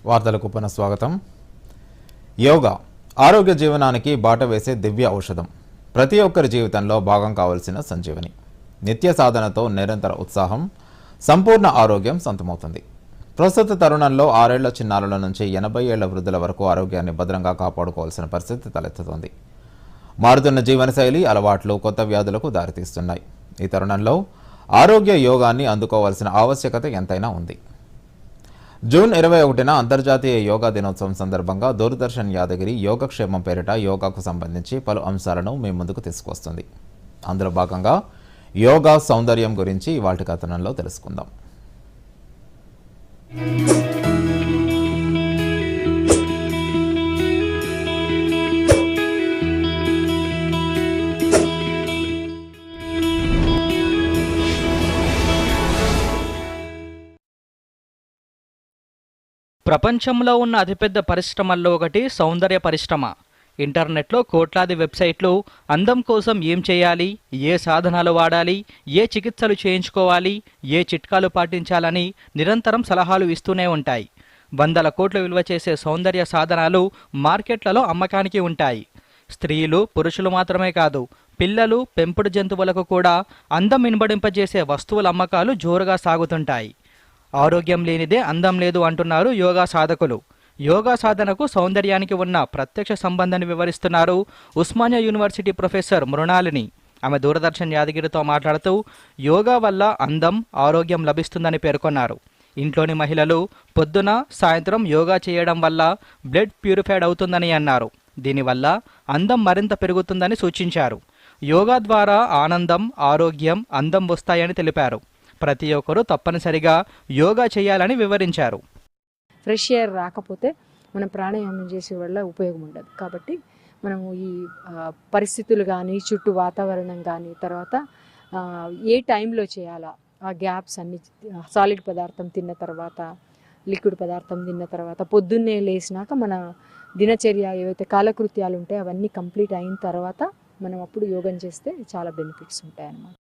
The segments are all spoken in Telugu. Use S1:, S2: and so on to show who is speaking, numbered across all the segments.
S1: వార్తలకు పునఃస్వాగతం. యోగా ఆరోగ్య జీవనానికి బాట వేసే దివ్య ఔషధం. ప్రతి ఒక్కరి జీవితంలో భాగం కావాల్సిన సంజీవని. నిత్య సాధనతో నిరంతర ఉత్సాహం, సంపూర్ణ ఆరోగ్యం సొంతమవుతుంది. ప్రస్తుత తరుణంలో 6 ఏళ్ల చిన్నారుల నుంచి 80 ఏళ్ల వృద్ధుల వరకు ఆరోగ్యాన్ని భద్రంగా కాపాడుకోవాల్సిన పరిస్థితి తలెత్తుతోంది. మారుతున్న జీవనశైలి, అలవాట్లు కొత్త వ్యాధులకు దారితీస్తున్నాయి. ఈ తరుణంలో ఆరోగ్య యోగాన్ని అందుకోవాల్సిన ఆవశ్యకత ఎంతైనా ఉంది. జూన్ 21న అంతర్జాతీయ యోగా దినోత్సవం సందర్భంగా దూరదర్శన్ యాదగిరి యోగక్షేమం పేరిట యోగాకు సంబంధించి పలు అంశాలను మీ ముందుకు తీసుకొస్తుంది. అందులో భాగంగా యోగా సౌందర్యం గురించి ఇవాల్టి కథనంలో తెలుసుకుందాం.
S2: ప్రపంచంలో ఉన్న అతిపెద్ద పరిశ్రమల్లో ఒకటి సౌందర్య పరిశ్రమ. ఇంటర్నెట్లో కోట్లాది వెబ్సైట్లు అందం కోసం ఏం చేయాలి, ఏ సాధనాలు వాడాలి, ఏ చికిత్సలు చేయించుకోవాలి, ఏ చిట్కాలు పాటించాలని నిరంతరం సలహాలు ఇస్తూనే ఉంటాయి. 100 కోట్లు విలువ చేసే సౌందర్య సాధనాలు మార్కెట్లలో అమ్మకానికి ఉంటాయి. స్త్రీలు, పురుషులు మాత్రమే కాదు, పిల్లలు, పెంపుడు జంతువులకు కూడా అందం ఇనుబడింపజేసే వస్తువుల అమ్మకాలు జోరుగా సాగుతుంటాయి. ఆరోగ్యం లేనిదే అందం లేదు అంటున్నారు యోగా సాధకులు. యోగా సాధనకు సౌందర్యానికి ఉన్న ప్రత్యక్ష సంబంధాన్ని వివరిస్తున్నారు ఉస్మానియా యూనివర్సిటీ ప్రొఫెసర్ మృణాలిని. ఆమె దూరదర్శన్ యాదగిరితో మాట్లాడుతూ యోగా వల్ల అందం, ఆరోగ్యం లభిస్తుందని పేర్కొన్నారు. ఇంట్లోని మహిళలు పొద్దున, సాయంత్రం యోగా చేయడం వల్ల బ్లడ్ ప్యూరిఫైడ్ అవుతుందని అన్నారు. దీనివల్ల అందం మరింత పెరుగుతుందని సూచించారు. యోగా ద్వారా ఆనందం, ఆరోగ్యం, అందం వస్తాయని తెలిపారు. ప్రతి ఒక్కరూ తప్పనిసరిగా యోగా చేయాలని వివరించారు.
S3: ఫ్రెష్ ఎయిర్ రాకపోతే మనం ప్రాణాయామం చేసే వల్ల ఉపయోగం ఉండదు. కాబట్టి మనము ఈ పరిస్థితులు కానీ, చుట్టూ వాతావరణం కానీ, తర్వాత ఏ టైంలో చేయాలా, ఆ గ్యాప్స్ అన్ని, సాలిడ్ పదార్థం తిన్న తర్వాత, లిక్విడ్ పదార్థం తిన్న తర్వాత, పొద్దున్నే లేచినాక మన దినచర్య ఏవైతే కాలకృత్యాలు ఉంటాయో అవన్నీ కంప్లీట్ అయిన తర్వాత మనం అప్పుడు యోగం చేస్తే చాలా బెనిఫిట్స్ ఉంటాయన్నమాట.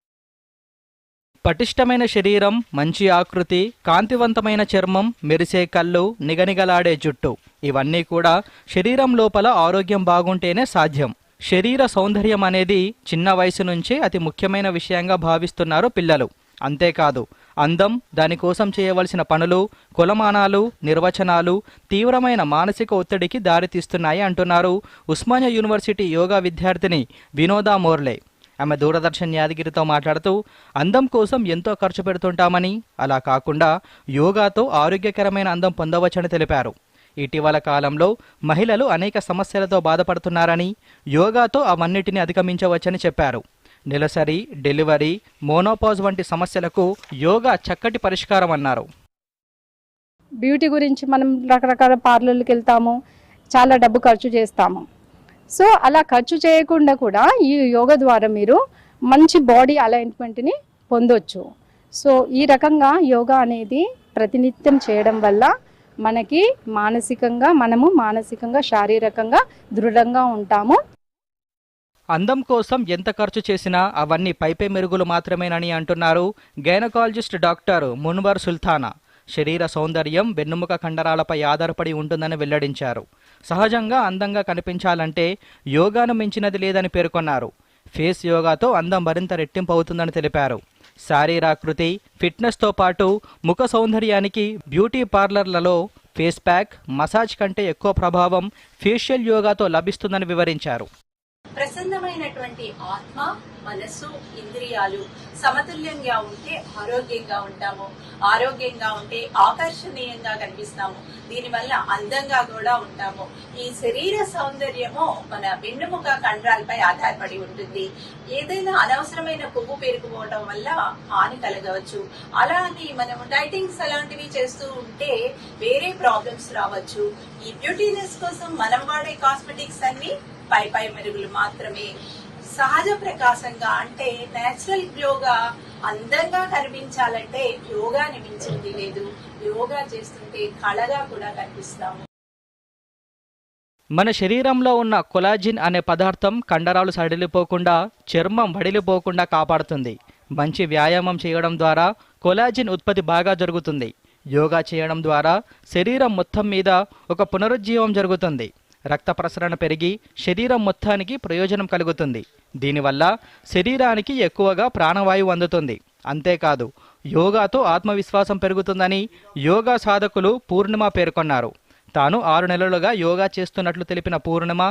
S2: పటిష్టమైన శరీరం, మంచి ఆకృతి, కాంతివంతమైన చర్మం, మెరిసే కళ్ళు, నిగనిగలాడే జుట్టు, ఇవన్నీ కూడా శరీరం లోపల ఆరోగ్యం బాగుంటేనే సాధ్యం. శరీర సౌందర్యం అనేది చిన్న వయసు నుంచే అతి ముఖ్యమైన విషయంగా భావిస్తున్నారు పిల్లలు. అంతేకాదు, అందం, దానికోసం చేయవలసిన పనులు, కొలమానాలు, నిర్వచనాలు తీవ్రమైన మానసిక ఒత్తిడికి దారితీస్తున్నాయి అంటున్నారు ఉస్మానియా యూనివర్సిటీ యోగా విద్యార్థిని వినోదా మోర్లే. ఆమె దూరదర్శన్ యాదగిరితో మాట్లాడుతూ అందం కోసం ఎంతో ఖర్చు పెడుతుంటామని, అలా కాకుండా యోగాతో ఆరోగ్యకరమైన అందం పొందవచ్చని తెలిపారు. ఇటీవల కాలంలో మహిళలు అనేక సమస్యలతో బాధపడుతున్నారని, యోగాతో అవన్నిటిని అధిగమించవచ్చని చెప్పారు. నెలసరి, డెలివరీ, మోనోపాజ్ వంటి సమస్యలకు యోగా చక్కటి పరిష్కారం అన్నారు.
S4: బ్యూటీ గురించి మనం రకరకాల పార్లర్లకు వెళ్తాము, చాలా డబ్బు ఖర్చు చేస్తాము. సో అలా ఖర్చు చేయకుండా కూడా ఈ యోగా ద్వారా మీరు మంచి బాడీ అలైన్మెంట్ని పొందొచ్చు. సో ఈ రకంగా యోగా అనేది ప్రతినిత్యం చేయడం వల్ల మనకి మానసికంగా శారీరకంగా దృఢంగా ఉంటాము.
S2: అందం కోసం ఎంత ఖర్చు చేసినా అవన్నీ పైపే మెరుగులు మాత్రమేనని అంటున్నారు గైనకాలజిస్ట్ డాక్టర్ మున్వర్ సుల్తానా. శరీర సౌందర్యం వెన్నుముక కండరాలపై ఆధారపడి ఉంటుందని వెల్లడించారు. సహజంగా అందంగా కనిపించాలంటే యోగాను మించినది లేదని పేర్కొన్నారు. ఫేస్ యోగాతో అందం మరింత రెట్టింపు అవుతుందని తెలిపారు. శారీరాకృతి, ఫిట్నెస్తో పాటు ముఖ సౌందర్యానికి బ్యూటీ పార్లర్లలో ఫేస్ ప్యాక్, మసాజ్ కంటే ఎక్కువ ప్రభావం ఫేషియల్ యోగాతో లభిస్తుందని వివరించారు.
S5: ప్రసన్నమైనటువంటి ఆత్మ, మనస్సు, ఇంద్రియాలు సమతుల్యంగా ఉంటే ఆరోగ్యంగా ఉంటాము. ఆరోగ్యంగా ఉంటే ఆకర్షణీయంగా కనిపిస్తాము. దీనివల్ల అందంగా కూడా ఉంటాము. ఈ శరీర సౌందర్యము మన వెన్నుముక కండరాలపై ఆధారపడి ఉంటుంది. ఏదైనా అనవసరమైన కొవ్వు పేరుకుపోవడం వల్ల హాని కలగవచ్చు. అలా అని మనం డైటింగ్స్ అలాంటివి చేస్తూ ఉంటే వేరే ప్రాబ్లమ్స్ రావచ్చు. ఈ బ్యూటీనెస్ కోసం మనం వాడే కాస్మెటిక్స్ అన్ని పై మెరుగులు మాత్రమే. సహజ ప్రకాశంగా అంటే నేచురల్ గ్లోగా అందంగా కనిపించాలంటే యోగాని మించింది లేదు. యోగా చేస్తుంటే కళగా కూడా కనిపిస్తాము.
S2: మన శరీరంలో ఉన్న కొలాజిన్ అనే పదార్థం కండరాలు సడిలిపోకుండా, చర్మం వడిలిపోకుండా కాపాడుతుంది. మంచి వ్యాయామం చేయడం ద్వారా కొలాజిన్ ఉత్పత్తి బాగా జరుగుతుంది. యోగా చేయడం ద్వారా శరీరం మొత్తం మీద ఒక పునరుజ్జీవం జరుగుతుంది. రక్త ప్రసరణ పెరిగి శరీరం మొత్తానికి ప్రయోజనం కలుగుతుంది. దీనివల్ల శరీరానికి ఎక్కువగా ప్రాణవాయువు అందుతుంది. అంతేకాదు, యోగాతో ఆత్మవిశ్వాసం పెరుగుతుందని యోగా సాధకులు పూర్ణిమ పేర్కొన్నారు. తాను 6 నెలలుగా యోగా చేస్తున్నట్లు తెలిపిన పూర్ణిమ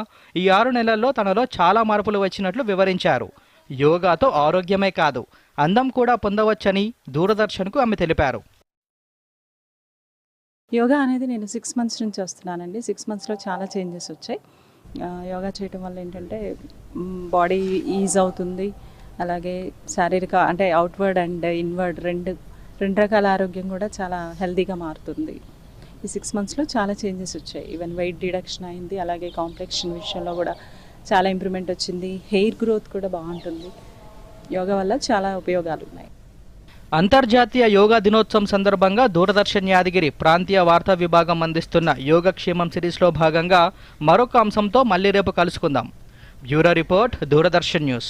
S2: ఈ 6 నెలల్లో తనలో చాలా మార్పులు వచ్చినట్లు వివరించారు. యోగాతో ఆరోగ్యమే కాదు, అందం కూడా పొందవచ్చని దూరదర్శన్కు ఆమె తెలిపారు.
S6: యోగా అనేది నేను 6 మంత్స్ నుంచి వస్తున్నానండి. 6 మంత్స్లో చాలా చేంజెస్ వచ్చాయి. యోగా చేయటం వల్ల ఏంటంటే బాడీ ఈజ్ అవుతుంది, అలాగే శారీరక అంటే అవుట్వర్డ్ అండ్ ఇన్వర్డ్ రెండు రకాల ఆరోగ్యం కూడా చాలా హెల్తీగా మారుతుంది. ఈ 6 మంత్స్లో చాలా చేంజెస్ వచ్చాయి. ఈవెన్ వెయిట్ రిడక్షన్ అయింది, అలాగే కాంప్లెక్షన్ విషయంలో కూడా చాలా ఇంప్రూవ్మెంట్ వచ్చింది. హెయిర్ గ్రోత్ కూడా బాగుంటుంది. యోగా వల్ల చాలా ఉపయోగాలు ఉన్నాయి.
S2: అంతర్జాతీయ యోగా దినోత్సవం సందర్భంగా దూరదర్శన్ యాదగిరి ప్రాంతీయ వార్తా విభాగం అందిస్తున్న యోగక్షేమం సిరీస్లో భాగంగా మరొక అంశంతో మళ్ళీ రేపు కలుసుకుందాం. Bureau report, Doordarshan news.